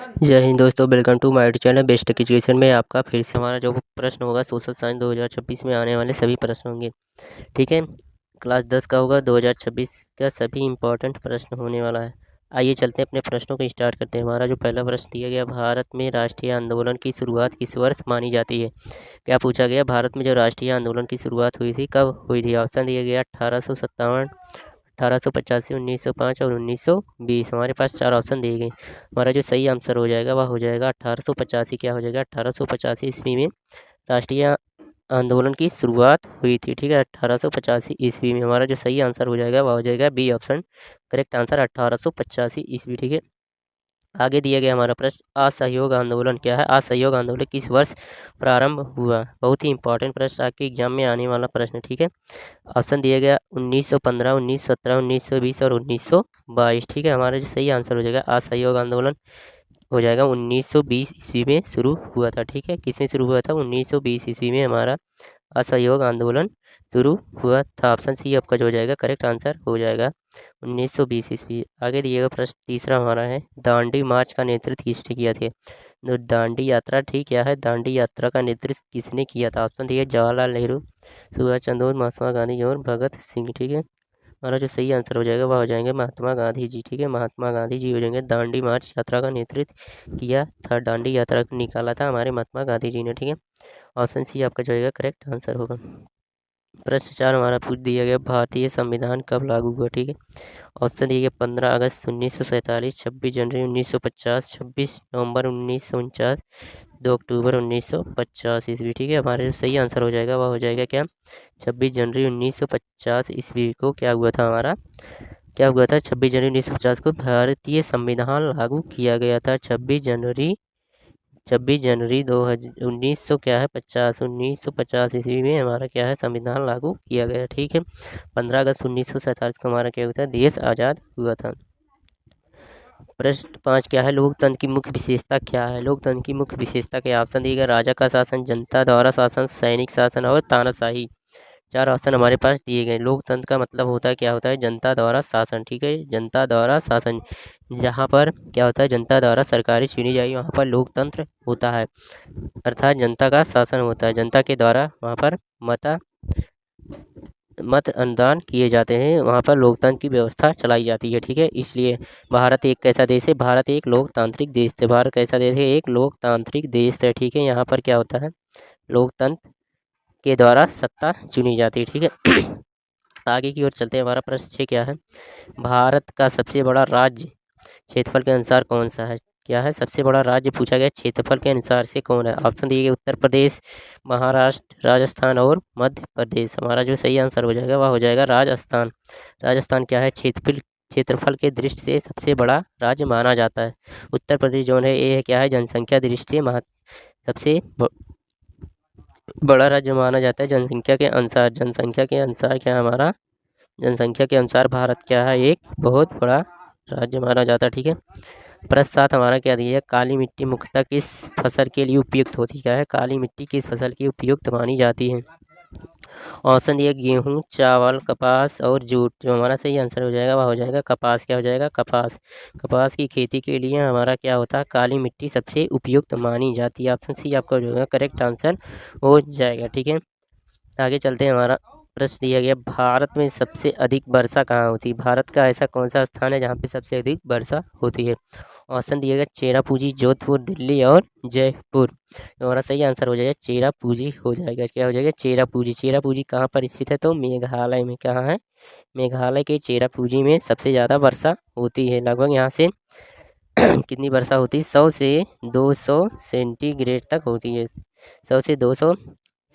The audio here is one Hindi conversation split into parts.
जय हिंद दोस्तों, welcome to my channel Best Education में आपका फिर से हमारा जो प्रश्न होगा सोशल साइंस 2026 में आने वाले सभी प्रश्न होंगे। ठीक है, क्लास 10 का होगा 2026 का सभी इंपॉर्टेंट प्रश्न होने वाला है। आइए चलते हैं अपने प्रश्नों को स्टार्ट करते हैं। हमारा जो पहला प्रश्न दिया गया, भारत में राष्ट्रीय आंदोलन की शुरुआत किस वर्ष मानी जाती है? क्या पूछा गया, भारत में जो राष्ट्रीय आंदोलन की शुरुआत हुई थी कब हुई थी? ऑप्शन दिया गया 1857, 1885, 1905 और 1920। हमारे पास 4 ऑप्शन दिए गए। हमारा जो सही आंसर हो जाएगा वह हो जाएगा 1885। क्या हो जाएगा? 1885 ईस्वी में राष्ट्रीय आंदोलन की शुरुआत हुई थी। ठीक है, 1885 ईस्वी में। हमारा जो सही आंसर हो जाएगा वह हो जाएगा बी ऑप्शन, करेक्ट आंसर 1885 ईस्वी। ठीक है, आगे दिया गया हमारा प्रश्न, असहयोग आंदोलन क्या है? असहयोग आंदोलन किस वर्ष प्रारंभ हुआ? बहुत ही इंपॉर्टेंट प्रश्न, आपके एग्जाम में आने वाला प्रश्न। ठीक है, ऑप्शन दिया गया 1915, 1917, 1920 और 1922। ठीक है, हमारा जो सही आंसर हो जाएगा असहयोग आंदोलन हो जाएगा 1920 ईस्वी में शुरू हुआ था। ठीक है, किस में शुरू हुआ था? 1920 ईस्वी में हमारा असहयोग आंदोलन शुरू हुआ था। ऑप्शन सी आपका जो हो जाएगा करेक्ट आंसर हो जाएगा 1920 ईस्वी। आगे दिएगा प्रश्न तीसरा हमारा है, दांडी मार्च का नेतृत्व किसने किया था? तो दांडी यात्रा, ठीक क्या है, दांडी यात्रा का नेतृत्व किसने किया था? ऑप्शन दिए जवाहरलाल नेहरू, सुभाष चंद्र बोस, महात्मा गांधी और भगत सिंह। ठीक है, हमारा जो सही आंसर हो जाएगा वह हो जाएंगे महात्मा गांधी जी। ठीक है, महात्मा गांधी जी हो जाएंगे। दांडी मार्च यात्रा का नेतृत्व किया था, दांडी यात्रा निकाला था हमारे महात्मा गांधी जी ने। ठीक है, ऑप्शन सी आपका जो है करेक्ट आंसर होगा। प्रश्न 4 हमारा पूछ दिया गया, भारतीय संविधान कब लागू हुआ? ठीक है, ऑप्शन दिए गए 15 अगस्त 1947, 26 जनवरी 1950, 26 नवंबर 1949, 2 अक्टूबर 1950 ईस्वी। ठीक है, हमारे जो सही आंसर हो जाएगा वह हो जाएगा क्या? 26 जनवरी 1950 ईस्वी को क्या हुआ था हमारा? क्या हुआ था? 26 जनवरी 1950 को भारतीय संविधान लागू किया गया था। 26 जनवरी 1900 क्या है 1950 ईस्वी में हमारा क्या है संविधान लागू किया गया। ठीक है, 15 अगस्त 1947 को हमारा क्या हुआ था? देश आज़ाद हुआ था। प्रश्न 5 क्या है, लोकतंत्र की मुख्य विशेषता क्या है? लोकतंत्र की मुख्य विशेषता क्या? ऑप्शन दिएगा राजा का शासन, जनता द्वारा शासन, सैनिक शासन और तानाशाही। 4 ऑप्शन हमारे पास दिए गए। लोकतंत्र का मतलब होता है क्या होता है? जनता द्वारा शासन। ठीक है, जनता द्वारा शासन, जहाँ पर क्या होता है जनता द्वारा सरकारें चुनी जाएगी वहाँ पर लोकतंत्र होता है, अर्थात जनता का शासन होता है। जनता के द्वारा वहाँ पर मत अनुदान किए जाते हैं, वहाँ पर लोकतंत्र की व्यवस्था चलाई जाती है। ठीक है, इसलिए भारत एक कैसा देश है? भारत एक लोकतांत्रिक देश है। भारत कैसा देश है? एक लोकतांत्रिक देश है। ठीक है, यहाँ पर क्या होता है? लोकतंत्र के द्वारा सत्ता चुनी जाती है। ठीक है, आगे की ओर चलते हैं। हमारा प्रश्न 6 क्या है, भारत का सबसे बड़ा राज्य क्षेत्रफल के अनुसार कौन सा है? क्या है? सबसे बड़ा राज्य पूछा गया क्षेत्रफल के अनुसार से कौन है? ऑप्शन दिए गए उत्तर प्रदेश, महाराष्ट्र, राजस्थान और मध्य प्रदेश। हमारा जो सही आंसर हो जाएगा वह हो जाएगा राजस्थान। राजस्थान क्या है? क्षेत्रफल के दृष्टि से सबसे बड़ा राज्य माना जाता है। उत्तर प्रदेश जो है ये क्या है? जनसंख्या दृष्टि से सबसे बड़ा राज्य माना जाता है जनसंख्या के अनुसार। जनसंख्या के अनुसार क्या हमारा? जनसंख्या के अनुसार भारत क्या है? एक बहुत बड़ा राज्य माना जाता है। ठीक है, प्रश्न 7 हमारा क्या दिया है, काली मिट्टी मुख्यतः किस फसल के लिए उपयुक्त होती है? काली मिट्टी किस फसल की उपयुक्त मानी जाती है? ऑप्शन दिया गेहूँ, चावल, कपास और जूट। जो हमारा सही आंसर हो जाएगा वह हो जाएगा कपास। क्या हो जाएगा? कपास। कपास की खेती के लिए हमारा क्या होता है? काली मिट्टी सबसे उपयुक्त मानी जाती है। ऑप्शन सी आपका जो है करेक्ट आंसर हो जाएगा। ठीक है, आगे चलते हैं। हमारा प्रश्न दिया गया, भारत में सबसे अधिक वर्षा कहाँ होती है? भारत का ऐसा कौन सा स्थान है जहाँ पे सबसे अधिक वर्षा होती है? ऑप्शन दिया गया चेरापूंजी, जोधपुर, दिल्ली और जयपुर। तो हमारा सही आंसर हो जाएगा चेरापूंजी हो जाएगा। क्या हो जाएगा? चेरापूंजी। चेरापूंजी कहाँ पर स्थित है? तो मेघालय में। कहाँ है? मेघालय के चेरापूंजी में सबसे ज़्यादा वर्षा होती है। लगभग यहाँ से कितनी वर्षा होती है? 100 से 200 सेंटीग्रेड तक होती है। 100 से 200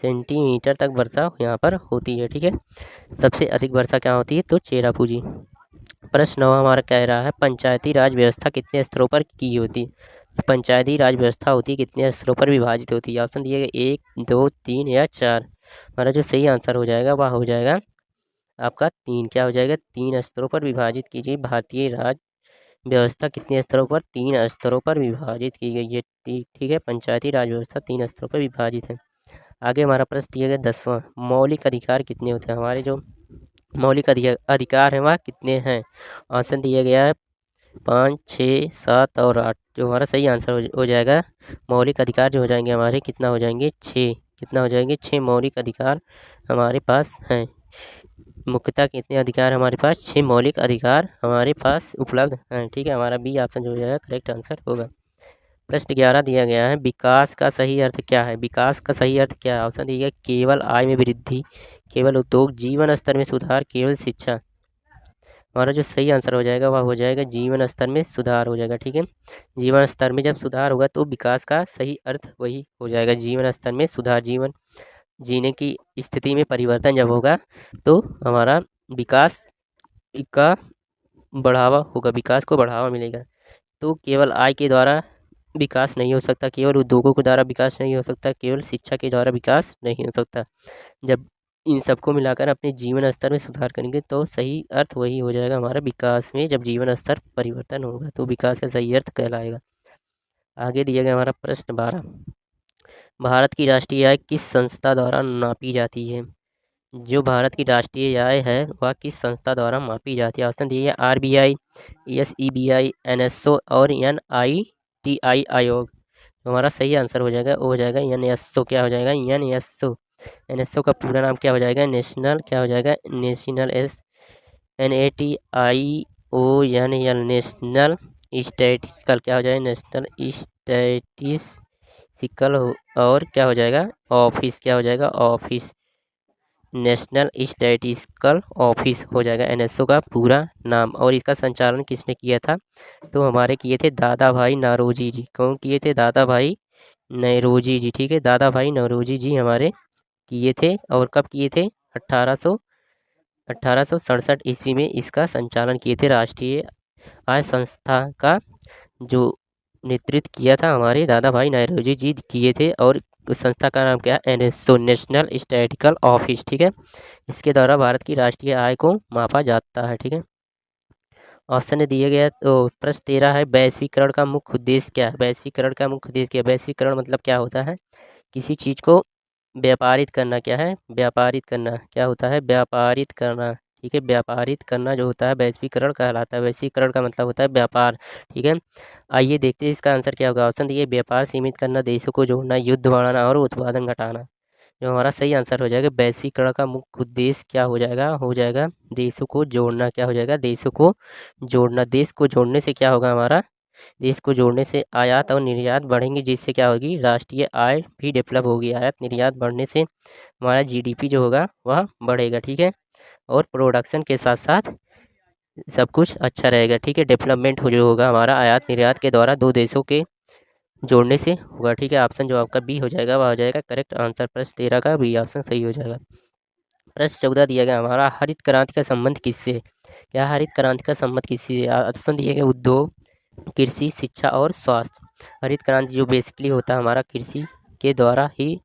सेंटीमीटर तक वर्षा यहाँ पर होती है। ठीक है, सबसे अधिक वर्षा क्या होती है? तो चेरापूंजी। प्रश्न 9 हमारा कह रहा है, पंचायती राज व्यवस्था कितने स्तरों पर की होती है? पंचायती राज व्यवस्था होती है कितने स्तरों पर विभाजित होती है? ऑप्शन दिए गए 1, 2, 3 या 4। हमारा जो सही आंसर हो जाएगा वह हो जाएगा आपका 3। क्या हो जाएगा? 3 स्तरों पर विभाजित कीजिए। भारतीय राज व्यवस्था कितने स्तरों पर? 3 स्तरों पर विभाजित की गई है। ठीक है, पंचायती राज व्यवस्था 3 स्तरों पर विभाजित है। आगे हमारा प्रश्न दिया गया 10वां, मौलिक अधिकार कितने होते हैं? हमारे जो मौलिक अधिकार हैं वह कितने हैं? ऑप्शन दिया गया है 5, 6, 7 और 8 जो हमारा सही आंसर हो जाएगा। मौलिक अधिकार जो हो जाएंगे हमारे कितना हो जाएंगे 6, कितना हो जाएंगे 6 मौलिक अधिकार हमारे पास हैं। मुख्यतः कितने अधिकार हमारे पास 6 मौलिक अधिकार हमारे पास उपलब्ध हैं। ठीक है, हमारा बी ऑप्शन जो हो जाएगा करेक्ट आंसर होगा। प्रश्न 11 दिया गया है, विकास का सही अर्थ क्या है? विकास का सही अर्थ क्या है? ऑप्शन दिया गया केवल आय में वृद्धि, केवल उद्योग, जीवन स्तर में सुधार, केवल शिक्षा। हमारा जो सही आंसर हो जाएगा वह हो जाएगा जीवन स्तर में सुधार हो जाएगा। ठीक है, जीवन स्तर में जब सुधार होगा तो विकास का सही अर्थ वही हो जाएगा, जीवन स्तर में सुधार। जीवन जीने की स्थिति में परिवर्तन जब होगा तो हमारा विकास का बढ़ावा होगा, विकास को बढ़ावा मिलेगा। तो केवल आय के द्वारा विकास नहीं हो सकता, केवल उद्योगों के द्वारा विकास नहीं हो सकता, केवल शिक्षा के द्वारा विकास नहीं हो सकता। जब इन सबको मिलाकर अपने जीवन स्तर में सुधार करेंगे तो सही अर्थ वही हो जाएगा हमारा विकास में। जब जीवन स्तर परिवर्तन होगा तो विकास का सही अर्थ कहलाएगा। आगे दिया गया हमारा प्रश्न 12, भारत की राष्ट्रीय आय किस संस्था द्वारा नापी जाती है? जो भारत की राष्ट्रीय आय है वह किस संस्था द्वारा मापी जाती है? ऑप्शन दिए RBI, SEBI, NSO और NITI आयोग। हमारा सही आंसर हो जाएगा वो हो जाएगा NSO। क्या हो जाएगा? NSO। NSO का पूरा नाम क्या हो जाएगा? नेशनल क्या हो जाएगा? नेशनल NATIONL नेशनल स्टैटिस्टिकल क्या हो जाएगा? नेशनल स्टैटिस्टिकल और क्या हो जाएगा? ऑफिस क्या हो जाएगा? ऑफिस, नेशनल स्टैटिस्टिकल ऑफिस हो जाएगा NSO का पूरा नाम। और इसका संचालन किसने किया था? तो हमारे किए थे दादा भाई नौरोजी जी। कौन किए थे? दादा भाई नौरोजी जी। ठीक है, दादा भाई नौरोजी जी हमारे किए थे। और कब किए थे? 1867 ईस्वी में इसका संचालन किए थे। राष्ट्रीय आय संस्था का जो नेतृत्व किया था हमारे दादा भाई नौरोजी जी किए थे। और उस संस्था का नाम क्या है? NSO national statistical office. ठीक है, इसके द्वारा भारत की राष्ट्रीय आय को मापा जाता है। ठीक है, ऑप्शन दिए गया। तो प्रश्न 13 है, वैश्वीकरण का मुख्य उद्देश्य क्या है? वैश्वीकरण का मुख्य उद्देश्य क्या है? वैश्वीकरण मतलब क्या होता है? किसी चीज़ को व्यापारित करना। क्या है? व्यापारित करना। क्या होता है? व्यापारित करना। ठीक है, व्यापारित करना जो होता है वैश्वीकरण कहलाता है। वैश्वीकरण का मतलब होता है व्यापार। ठीक है, आइए देखते हैं इसका आंसर क्या होगा। ऑप्शन दिए व्यापार सीमित करना, देशों को जोड़ना, युद्ध बढ़ाना और उत्पादन घटाना। जो हमारा सही आंसर हो जाएगा वैश्वीकरण का मुख्य उद्देश्य क्या हो जाएगा? हो जाएगा देशों को जोड़ना। क्या हो जाएगा? देशों को जोड़ना। देश को जोड़ने से क्या होगा? हमारा देश को जोड़ने से आयात और निर्यात बढ़ेंगे, जिससे क्या होगी? राष्ट्रीय आय भी डेवलप होगी। आयात निर्यात बढ़ने से हमारा GDP जो होगा वह बढ़ेगा। ठीक है, और प्रोडक्शन के साथ साथ सब कुछ अच्छा रहेगा। ठीक है, डेवलपमेंट जो होगा हमारा आयात निर्यात के द्वारा दो देशों के जोड़ने से होगा। ठीक है, ऑप्शन जो आपका बी हो जाएगा वह हो जाएगा करेक्ट आंसर। प्रश्न 13 का बी ऑप्शन सही हो जाएगा। प्रश्न 14 दिया गया हमारा, हरित क्रांति का संबंध किससे है? क्या हरित क्रांति का संबंध किससे है? ऑप्शन दिए गए उद्योग, कृषि, शिक्षा और स्वास्थ्य। हरित क्रांति जो बेसिकली होता है हमारा कृषि के द्वारा ही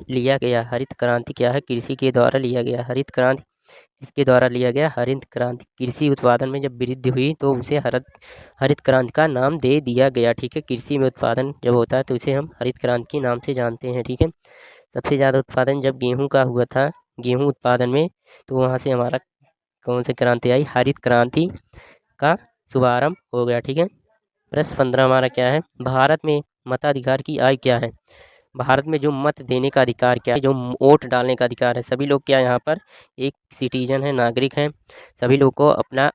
लिया गया। हरित क्रांति क्या है? कृषि के द्वारा लिया गया। हरित क्रांति इसके द्वारा लिया गया। हरित क्रांति कृषि उत्पादन में जब वृद्धि हुई तो उसे हरित क्रांति का नाम दे दिया गया। ठीक है, कृषि में उत्पादन जब होता है तो उसे हम हरित क्रांति के नाम से जानते हैं। ठीक है, सबसे ज़्यादा उत्पादन जब गेहूँ का हुआ था, गेहूँ उत्पादन में, तो वहाँ से हमारा कौन सी क्रांति आई? हरित क्रांति का शुभारंभ हो गया। ठीक है, प्रश्न 15 हमारा क्या है? भारत में मताधिकार की आयु क्या है? भारत में जो मत देने का अधिकार क्या है? जो वोट डालने का अधिकार है। सभी लोग क्या यहाँ पर एक सिटीजन है, नागरिक हैं। सभी लोग को अपना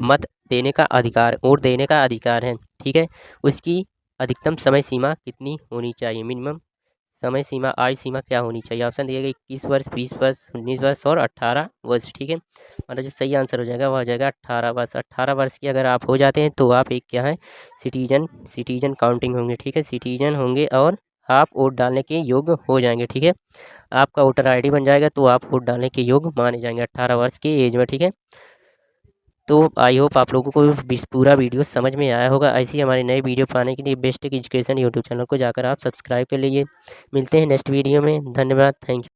मत देने का अधिकार, वोट देने का अधिकार है। ठीक है, उसकी अधिकतम समय सीमा कितनी होनी चाहिए? मिनिमम समय सीमा, आयु सीमा क्या होनी चाहिए? ऑप्शन दिया गया 21 वर्ष, 20 वर्ष, 19 वर्ष और 18 वर्ष। ठीक है, मतलब जो सही आंसर हो जाएगा वह हो जाएगा 18 वर्ष। 18 वर्ष की अगर आप हो जाते हैं तो आप एक क्या है? सिटीजन काउंटिंग होंगे। ठीक है, सिटीजन होंगे और आप वोट डालने के योग्य हो जाएंगे। ठीक है, आपका वोटर ID बन जाएगा तो आप वोट डालने के योग्य माने जाएंगे 18 वर्ष की एज में। ठीक है, तो आई होप आप लोगों को पूरा वीडियो समझ में आया होगा। ऐसी हमारी नई वीडियो पाने के लिए बेस्ट एजुकेशन यूट्यूब चैनल को जाकर आप सब्सक्राइब कर लीजिए। मिलते हैं नेक्स्ट वीडियो में। धन्यवाद, थैंक यू।